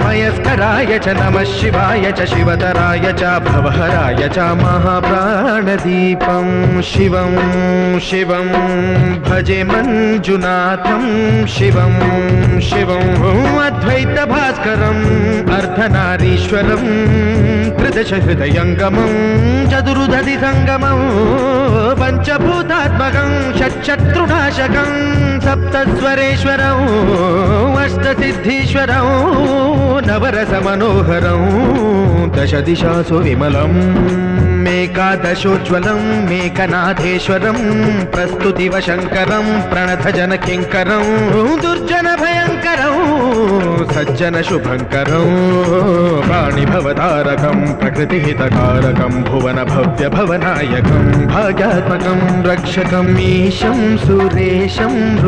मयस्कराय च नमः शिवाय च शिवतराय च भवहराय च महाप्राणदीपं शिवं शिवं भजे मञ्जुनाथं शिवं शिवं अद्वैतभास्करम् अर्धनारीश्वरं त्रिदशहृदयङ्गमं चतुर्दधि संगमं पंचभूतात्मकं षट्शत्रुनाशकं सप्तस्वरेश्वरं अष्टसिद्धीश्वरं नवरसमनोहरं दशदिशासु विमलं मेकादशोज्ज्वलं मेकनाथेश्वरं प्रस्तुतिवशङ्करं प्रणतजनकिङ्करं दुर्जनभयङ्करं सज्जनशुभङ्करं पाणिभवतारकं प्रकृतिहितकारकं भुवनभव्यभवनायकं भाग्यात्मकं रक्षकं ईशं सुरेशं